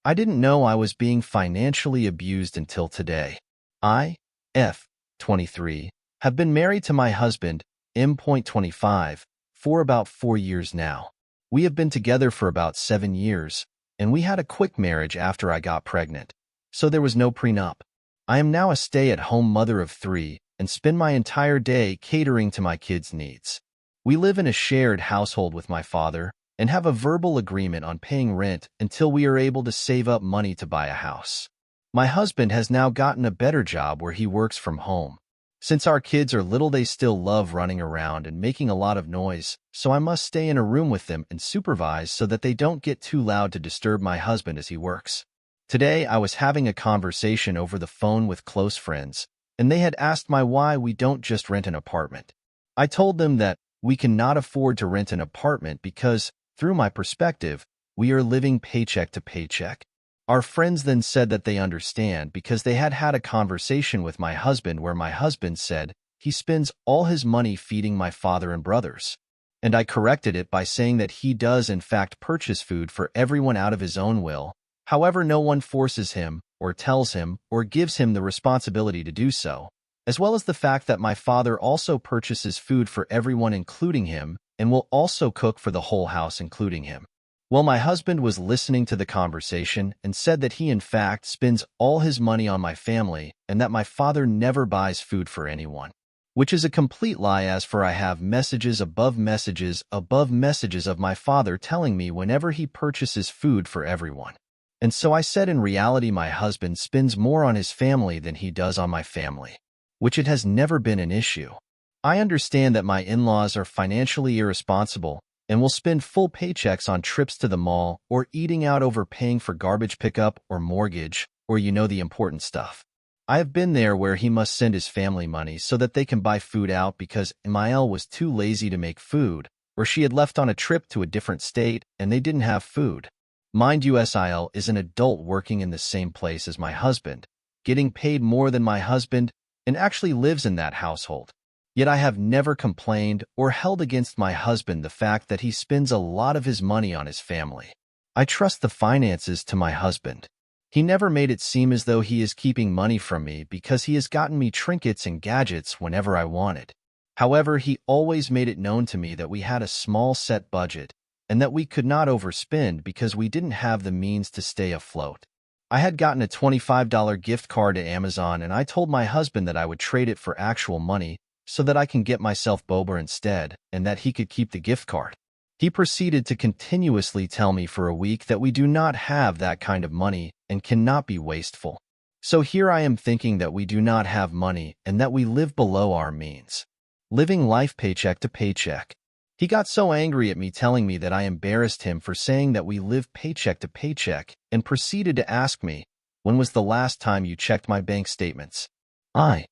I didn't know I was being financially abused until today. I, F, 23, have been married to my husband, M.25, for about 4 years now. We have been together for about 7 years, and we had a quick marriage after I got pregnant, so there was no prenup. I am now a stay-at-home mother of 3 and spend my entire day catering to my kids' needs. We live in a shared household with my father and have a verbal agreement on paying rent until we are able to save up money to buy a house. My husband has now gotten a better job where he works from home. Since our kids are little, they still love running around and making a lot of noise, so I must stay in a room with them and supervise so that they don't get too loud to disturb my husband as he works. Today, I was having a conversation over the phone with close friends, and they had asked me why we don't just rent an apartment. I told them that we cannot afford to rent an apartment because, through my perspective, we are living paycheck to paycheck. Our friends then said that they understand because they had had a conversation with my husband where my husband said he spends all his money feeding my father and brothers. And I corrected it by saying that he does in fact purchase food for everyone out of his own will. However, no one forces him or tells him or gives him the responsibility to do so, as well as the fact that my father also purchases food for everyone including him and will also cook for the whole house including him. Well, my husband was listening to the conversation and said that he in fact spends all his money on my family and that my father never buys food for anyone, which is a complete lie. As for I have messages above messages above messages of my father telling me whenever he purchases food for everyone. And so I said in reality my husband spends more on his family than he does on my family, which it has never been an issue. I understand that my in-laws are financially irresponsible and will spend full paychecks on trips to the mall or eating out over paying for garbage pickup or mortgage or the important stuff. I have been there where he must send his family money so that they can buy food out because Emile was too lazy to make food, or she had left on a trip to a different state and they didn't have food. Mind you, Sil is an adult working in the same place as my husband, getting paid more than my husband, and actually lives in that household. Yet I have never complained or held against my husband the fact that he spends a lot of his money on his family. I trust the finances to my husband. He never made it seem as though he is keeping money from me because he has gotten me trinkets and gadgets whenever I wanted. However, he always made it known to me that we had a small set budget and that we could not overspend because we didn't have the means to stay afloat. I had gotten a $25 gift card to Amazon and I told my husband that I would trade it for actual money so that I can get myself boba instead, and that he could keep the gift card. He proceeded to continuously tell me for a week that we do not have that kind of money and cannot be wasteful. So here I am thinking that we do not have money and that we live below our means, living life paycheck to paycheck. He got so angry at me telling me that I embarrassed him for saying that we live paycheck to paycheck and proceeded to ask me, when was the last time you checked my bank statements? I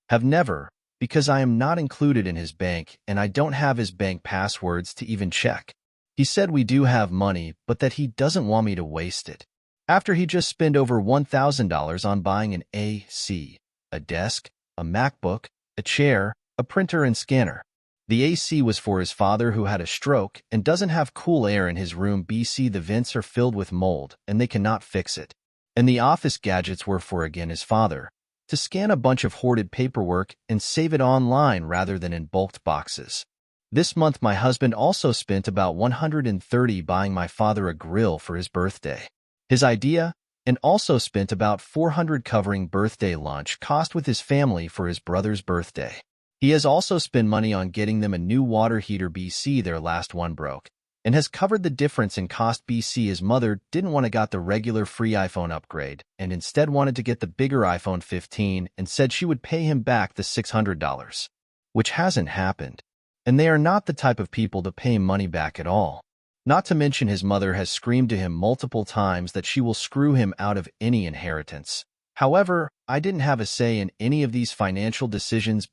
have never, because I am not included in his bank and I don't have his bank passwords to even check. He said we do have money, but that he doesn't want me to waste it. After he just spent over $1,000 on buying an AC, a desk, a MacBook, a chair, a printer, and scanner. The AC was for his father who had a stroke and doesn't have cool air in his room. The vents are filled with mold and they cannot fix it. And the office gadgets were for again his father, to scan a bunch of hoarded paperwork and save it online rather than in bulked boxes. This month my husband also spent about $130 buying my father a grill for his birthday. His idea, and also spent about $400 covering birthday lunch cost with his family for his brother's birthday. He has also spent money on getting them a new water heater. Their last one broke, and has covered the difference in cost. His mother didn't want to get the regular free iPhone upgrade and instead wanted to get the bigger iPhone 15 and said she would pay him back the $600, which hasn't happened. And they are not the type of people to pay money back at all. Not to mention his mother has screamed to him multiple times that she will screw him out of any inheritance. However, I didn't have a say in any of these financial decisions.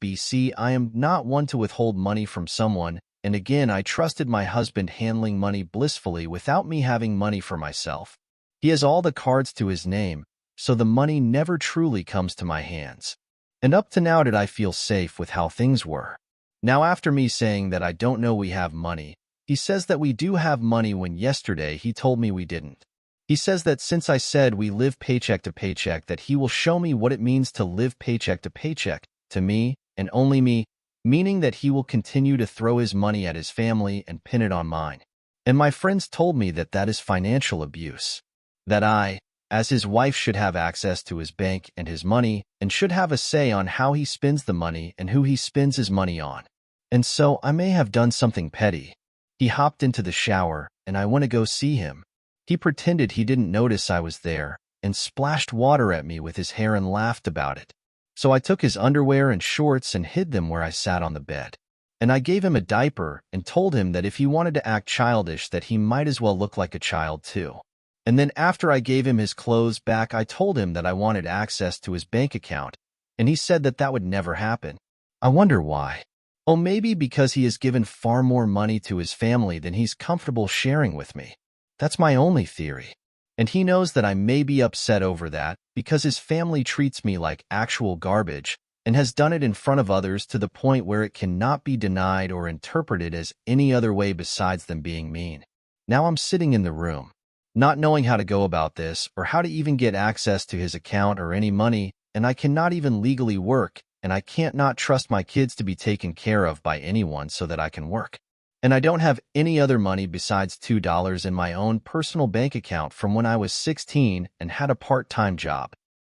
I am not one to withhold money from someone, and again I trusted my husband handling money blissfully without me having money for myself. He has all the cards to his name, so the money never truly comes to my hands. And up to now did I feel safe with how things were. Now after me saying that I don't know we have money, he says that we do have money when yesterday he told me we didn't. He says that since I said we live paycheck to paycheck, that he will show me what it means to live paycheck to paycheck, to me, and only me, meaning that he will continue to throw his money at his family and pin it on mine. And my friends told me that that is financial abuse. That I, as his wife, should have access to his bank and his money, and should have a say on how he spends the money and who he spends his money on. And so I may have done something petty. He hopped into the shower, and I went to go see him. He pretended he didn't notice I was there, and splashed water at me with his hair and laughed about it. So I took his underwear and shorts and hid them where I sat on the bed. And I gave him a diaper and told him that if he wanted to act childish, that he might as well look like a child too. And then after I gave him his clothes back, I told him that I wanted access to his bank account, and he said that that would never happen. I wonder why. Oh, maybe because he has given far more money to his family than he's comfortable sharing with me. That's my only theory. And he knows that I may be upset over that because his family treats me like actual garbage and has done it in front of others to the point where it cannot be denied or interpreted as any other way besides them being mean. Now I'm sitting in the room, not knowing how to go about this or how to even get access to his account or any money, and I cannot even legally work, and I can't not trust my kids to be taken care of by anyone so that I can work. And I don't have any other money besides $2 in my own personal bank account from when I was 16 and had a part-time job.